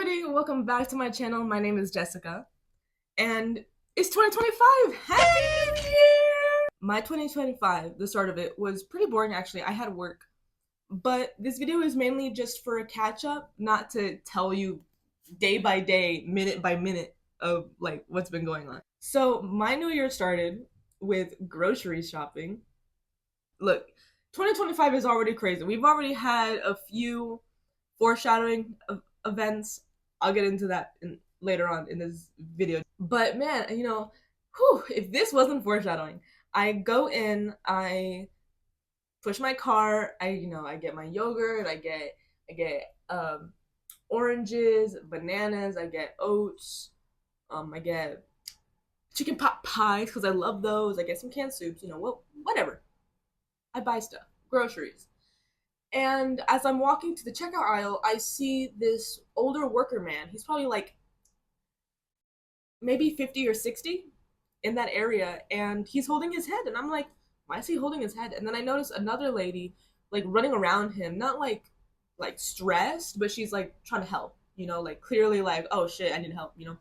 everybody, welcome back to my channel. My name is Jessica, and it's 2025. Happy New Year! My 2025, the start of it, was pretty boring actually. I had work, but this video is mainly just for a catch-up, not to tell you day by day, minute by minute of like what's been going on. So my new year started with grocery shopping. Look, 2025 is already crazy. We've already had a few foreshadowing of events. I'll get into that later on in this video. But man, if this wasn't foreshadowing, I go in, I push my cart, I get my yogurt, I get oranges, bananas, I get oats, I get chicken pot pies because I love those. I get some canned soups, whatever. I buy stuff, groceries. And as I'm walking to the checkout aisle, I see this older worker man. He's probably like maybe 50 or 60 in that area. And he's holding his head. And I'm like, why is he holding his head? And then I notice another lady like running around him, not like stressed, but she's like trying to help, like clearly like, oh shit, I need help, So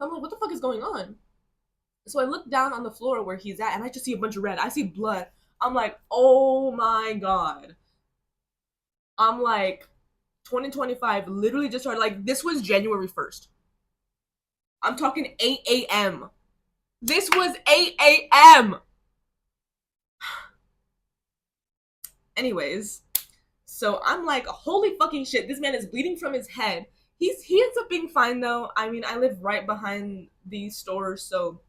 I'm like, what the fuck is going on? So I look down on the floor where he's at and I just see a bunch of red. I see blood. I'm like, oh my God. I'm like, 2025 literally just started. Like, this was January 1st. I'm talking 8 a.m. This was 8 a.m. Anyways, so I'm like, holy fucking shit, this man is bleeding from his head. He ends up being fine though. I mean, I live right behind these stores, so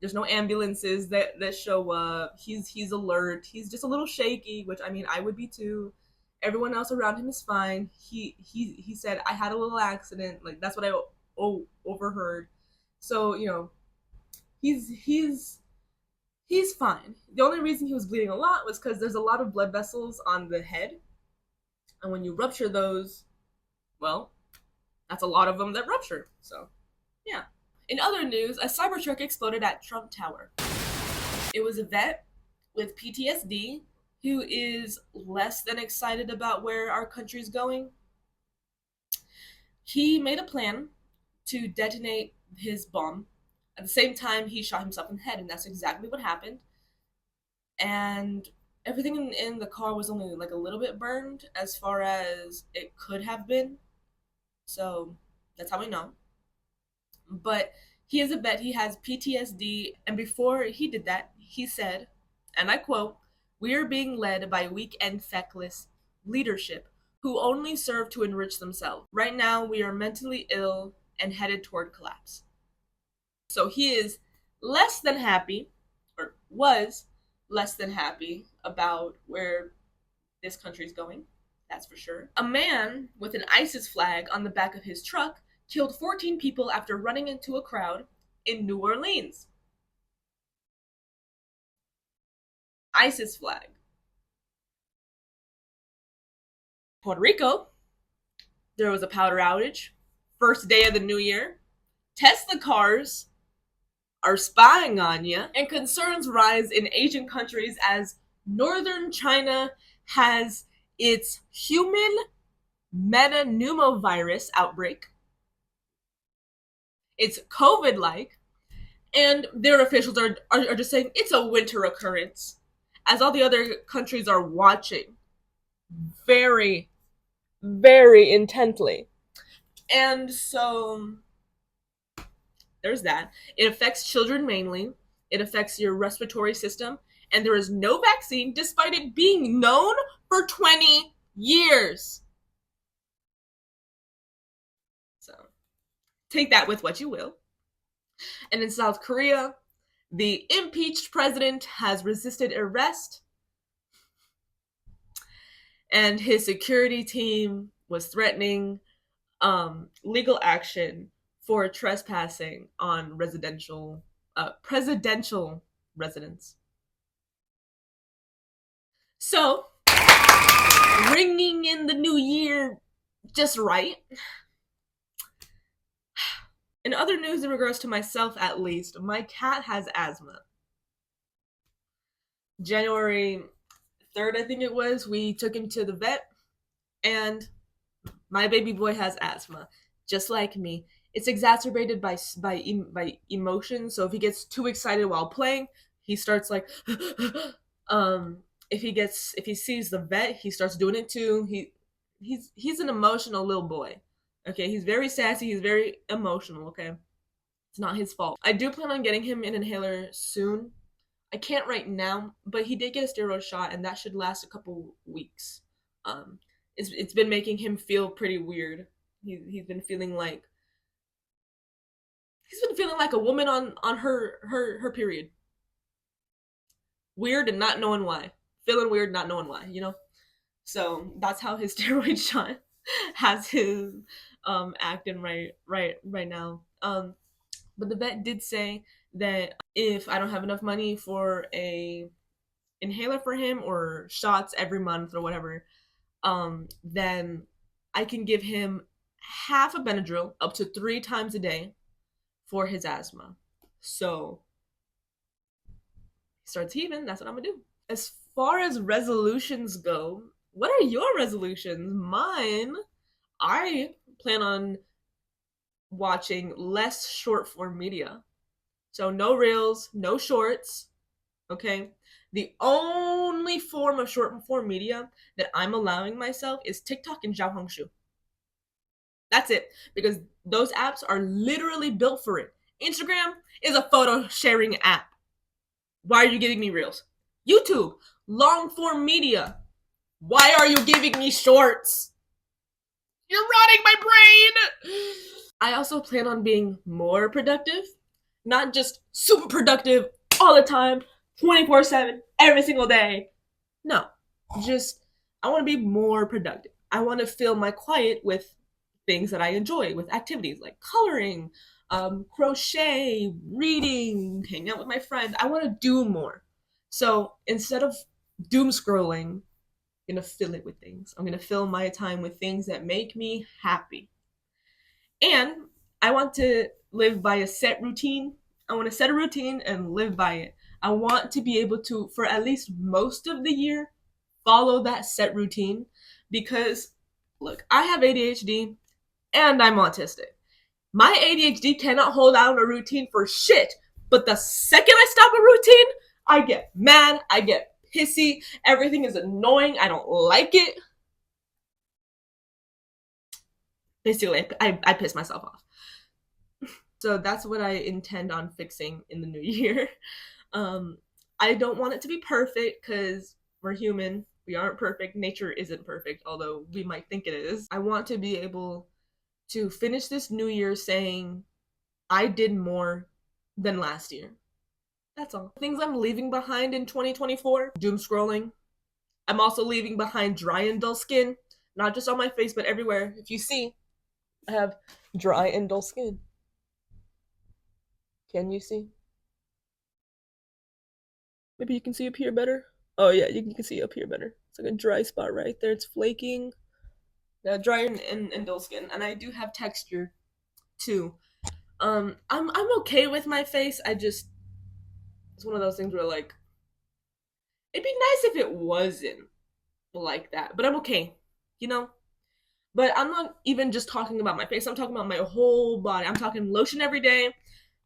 there's no ambulances that show up. He's alert. He's just a little shaky, which I mean, I would be too. Everyone else around him is fine. He said I had a little accident. Like that's what I overheard. So he's fine. The only reason he was bleeding a lot was because there's a lot of blood vessels on the head, and when you rupture those, well, that's a lot of them that rupture. So yeah. In other news, a Cybertruck exploded at Trump Tower. It was a vet with PTSD who is less than excited about where our country's going. He made a plan to detonate his bomb. At the same time, he shot himself in the head, and that's exactly what happened. And everything in the car was only like a little bit burned as far as it could have been. So that's how we know. But he is a vet, he has PTSD, and before he did that, he said, and I quote, "We are being led by weak and feckless leadership who only serve to enrich themselves. Right now, we are mentally ill and headed toward collapse." So he is less than happy, or was less than happy about where this country's going, that's for sure. A man with an ISIS flag on the back of his truck killed 14 people after running into a crowd in New Orleans. ISIS flag. Puerto Rico, there was a power outage. First day of the new year. Tesla cars are spying on you, and concerns rise in Asian countries as northern China has its human metapneumovirus outbreak. It's COVID-like, and their officials are just saying it's a winter occurrence, as all the other countries are watching very, very intently. And so there's that. It affects children mainly. It affects your respiratory system, and there is no vaccine despite it being known for 20 years. So take that with what you will. And in South Korea, the impeached president has resisted arrest, and his security team was threatening legal action for trespassing on presidential residence. So, ringing in the new year just right. In other news in regards to myself, at least, my cat has asthma. January 3rd, I think it was, we took him to the vet, and my baby boy has asthma. just like me. It's exacerbated by emotion. So if he gets too excited while playing, he starts like um if he sees the vet, he starts doing it too. He's an emotional little boy. Okay, he's very sassy, he's very emotional, okay? It's not his fault. I do plan on getting him an inhaler soon. I can't right now, but he did get a steroid shot, and that should last a couple weeks. Um, it's been making him feel pretty weird. He's been feeling like a woman on her period. Weird and not knowing why. Feeling weird, not knowing why. You know. So that's how his steroid shot has his acting right now. But the vet did say that if I don't have enough money for a inhaler for him or shots every month or whatever, then I can give him half a Benadryl up to 3 times a day for his asthma. So he starts heaving. That's what I'm gonna do. As far as resolutions go, what are your resolutions? Mine, I plan on watching less short form media. So no reels, no shorts, okay? The only form of short form media that I'm allowing myself is TikTok and Xiaohongshu. That's it, because those apps are literally built for it. Instagram is a photo sharing app. Why are you giving me reels? YouTube, long form media. Why are you giving me shorts? You're rotting my brain! I also plan on being more productive, not just super productive all the time, 24/7, every single day. No, just I want to be more productive. I want to fill my quiet with things that I enjoy, with activities like coloring, crochet, reading, hanging out with my friends. I want to do more. So instead of doom scrolling, I'm gonna fill it with things. I'm gonna fill my time with things that make me happy. And I want to live by a set routine. I want to set a routine and live by it. I want to be able to, for at least most of the year, follow that set routine because, look, I have ADHD and I'm autistic. My ADHD cannot hold out a routine for shit, but the second I stop a routine, I get mad, I get pissy, everything is annoying, I don't like it. Basically, I piss myself off. So that's what I intend on fixing in the new year. Um, I don't want it to be perfect because we're human. We aren't perfect. Nature isn't perfect, although we might think it is. I want to be able to finish this new year saying I did more than last year. That's all. Things I'm leaving behind in 2024: doom scrolling. I'm also leaving behind dry and dull skin, not just on my face, but everywhere. If you see, I have dry and dull skin. Can you see? Maybe you can see up here better. Oh yeah, you can see up here better. It's like a dry spot right there. It's flaking. Yeah, dry and dull skin, and I do have texture too. I'm okay with my face. I just it's one of those things where like it'd be nice if it wasn't like that, but I'm okay, you know. But I'm not even just talking about my face. I'm talking about my whole body. I'm talking lotion every day,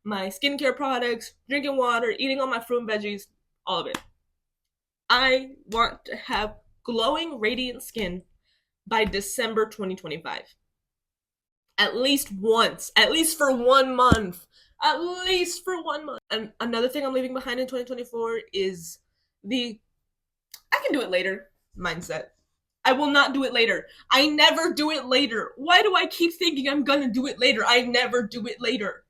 my skincare products, drinking water, eating all my fruit and veggies, all of it. I want to have glowing, radiant skin by December 2025. At least once, at least for 1 month, at least for 1 month. And another thing I'm leaving behind in 2024 is the I can do it later mindset. I will not do it later. I never do it later. Why do I keep thinking I'm gonna do it later? I never do it later.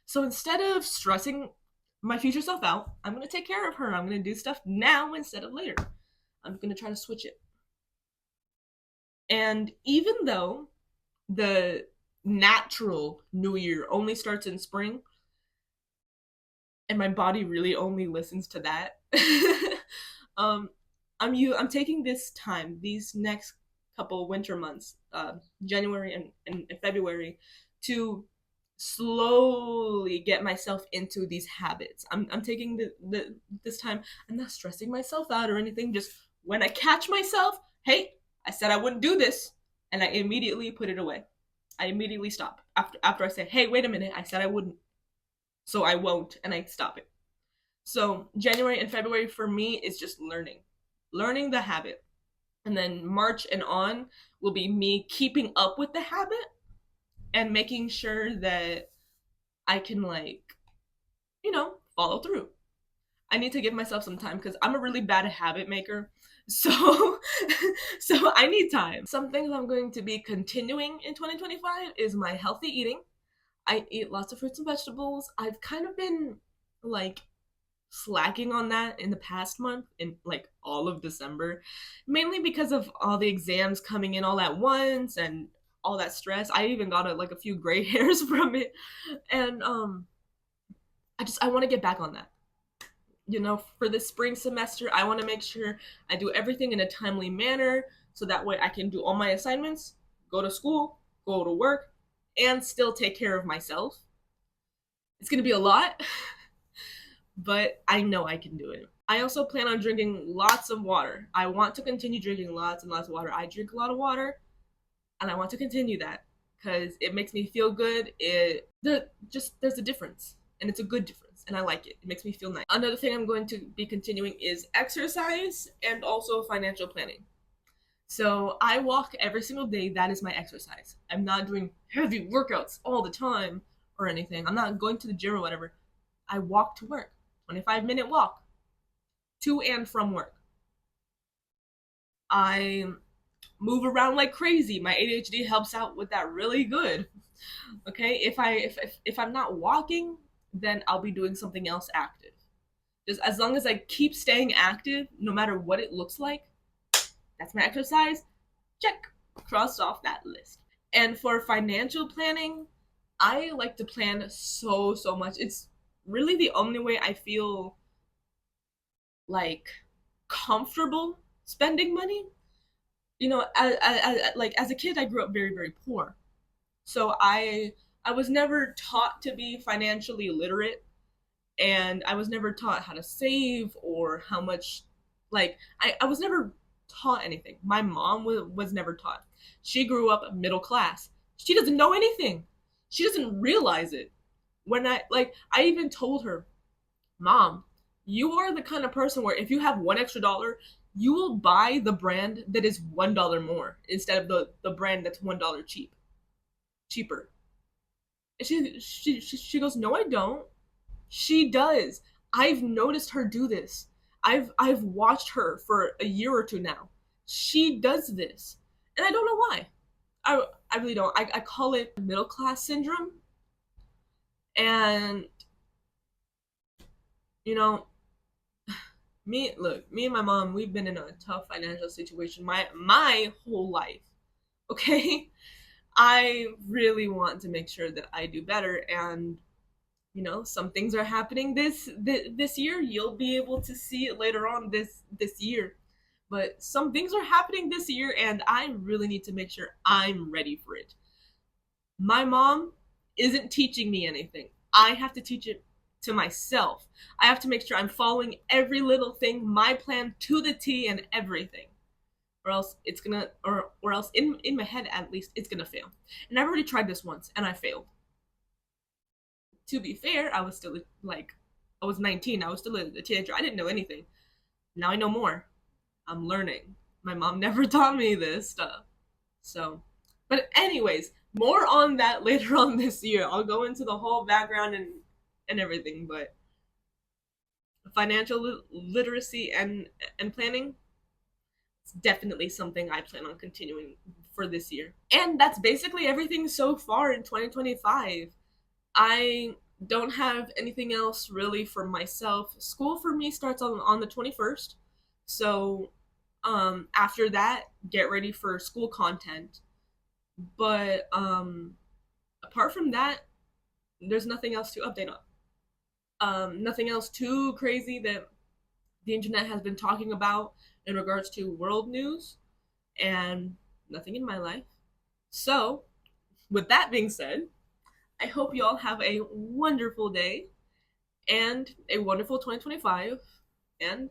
So instead of stressing my future self out, I'm gonna take care of her. I'm gonna do stuff now instead of later. I'm gonna try to switch it. And even though the natural new year only starts in spring, and my body really only listens to that, um, I'm taking this time, these next couple winter months, January and February, to slowly get myself into these habits. I'm taking this time. I'm not stressing myself out or anything. Just when I catch myself, hey, I said I wouldn't do this, and I immediately put it away. I immediately stop. After I say, hey, wait a minute, I said I wouldn't. So I won't, and I stop it. So January and February for me is just learning the habit. And then March and on will be me keeping up with the habit and making sure that I can, like, follow through. I need to give myself some time because I'm a really bad habit maker. So so I need time. Some things I'm going to be continuing in 2025 is my healthy eating. I eat lots of fruits and vegetables. I've kind of been like slacking on that in the past month, in like all of December, mainly because of all the exams coming in all at once and all that stress. I even got a few gray hairs from it. And I want to get back on that. For the spring semester, I want to make sure I do everything in a timely manner so that way I can do all my assignments, go to school, go to work, and still take care of myself. It's going to be a lot, but I know I can do it. I also plan on drinking lots of water. I want to continue drinking lots and lots of water. I drink a lot of water, and I want to continue that because it makes me feel good. There's a difference, and it's a good difference, and I like it. It makes me feel nice. Another thing I'm going to be continuing is exercise and also financial planning. So I walk every single day. That is my exercise. I'm not doing heavy workouts all the time or anything. I'm not going to the gym or whatever. I walk to work. 25-minute walk to and from work. I move around like crazy. My ADHD helps out with that really good. Okay, if I'm not walking, then I'll be doing something else active. Just as long as I keep staying active, no matter what it looks like, that's my exercise. Check, cross off that list. And for financial planning, I like to plan so much. It's really the only way I feel like comfortable spending money. As a kid, I grew up very poor, so I was never taught to be financially literate, and I was never taught how to save or how much. I was never taught anything. My mom was never taught. She grew up middle class. She doesn't know anything. She doesn't realize it. When I even told her, Mom, you are the kind of person where if you have one extra dollar, you will buy the brand that is $1 more instead of the brand that's $1 cheaper. And she goes, no, I don't. She does. I've noticed her do this. I've watched her for a year or two now. She does this, and I don't know why. I really don't. I call it middle class syndrome, and you know me and my mom, we've been in a tough financial situation my whole life. Okay. I really want to make sure that I do better, and some things are happening this year. You'll be able to see it later on this year, but some things are happening this year, and I really need to make sure I'm ready for it. My mom isn't teaching me anything. I have to teach it to myself. I have to make sure I'm following every little thing, my plan to the T and everything. Or else it's gonna or else in my head at least it's gonna fail. And I've already tried this once and I failed. To be fair, I was still I was 19, I was still a teenager. I didn't know anything. Now I know more. I'm learning. My mom never taught me this stuff. So, but anyways, more on that later on this year. I'll go into the whole background and everything, but financial literacy and planning, it's definitely something I plan on continuing for this year. And that's basically everything so far in 2025. I don't have anything else really for myself. School for me starts on the 21st. So after that, get ready for school content. But apart from that, there's nothing else to update on. Nothing else too crazy that the internet has been talking about in regards to world news, and nothing in my life. So, with that being said, I hope you all have a wonderful day and a wonderful 2025, and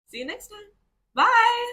see you next time. Bye!